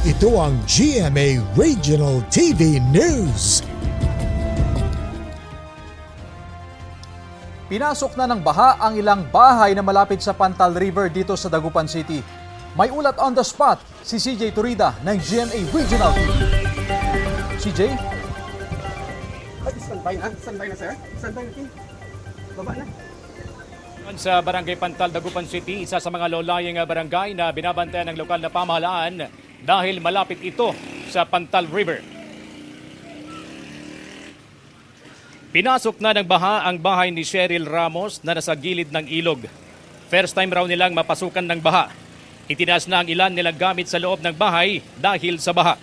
Ito ang GMA Regional TV News. Pinasok na ng baha ang ilang bahay na malapit sa Pantal River dito sa Dagupan City. May ulat on the spot si CJ Turida ng GMA Regional TV. CJ? Standby na sir. Standby na. Baba na. Sa Barangay Pantal, Dagupan City, isa sa mga low-lying barangay na binabantayan ng lokal na pamahalaan dahil malapit ito sa Pantal River. Pinasok na ng baha ang bahay ni Cheryl Ramos na nasa gilid ng ilog. First time raw nilang mapasukan ng baha. Itinaas na ang ilan nilang gamit sa loob ng bahay dahil sa baha.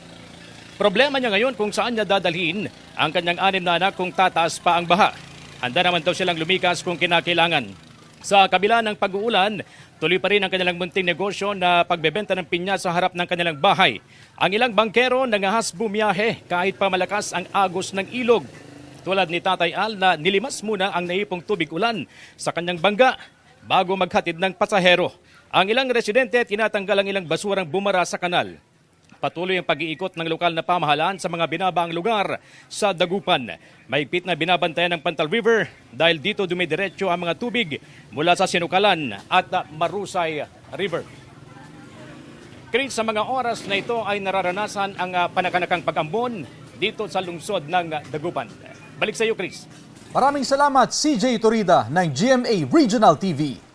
Problema niya ngayon kung saan niya dadalhin ang kanyang 6 na anak kung tataas pa ang baha. Handa naman daw silang lumikas kung kinakailangan. Sa kabila ng pag-uulan, tuloy pa rin ang kanilang munting negosyo na pagbebenta ng pinya sa harap ng kanilang bahay. Ang ilang bangkero nangahas bumiyahe kahit pa malakas ang agos ng ilog. Tulad ni Tatay Al na nilimas muna ang naipong tubig ulan sa kanyang bangga bago maghatid ng pasahero. Ang ilang residente tinatanggal ang ilang basurang bumara sa kanal. Patuloy ang pag-iikot ng lokal na pamahalaan sa mga binabaang lugar sa Dagupan. Mahigpit na binabantayan ng Pantal River dahil dito dumidiretso ang mga tubig mula sa Sinukalan at Marusay River. Chris, sa mga oras na ito ay nararanasan ang panakanakang pag-ambon dito sa lungsod ng Dagupan. Balik sa iyo, Chris. Maraming salamat CJ Turida ng GMA Regional TV.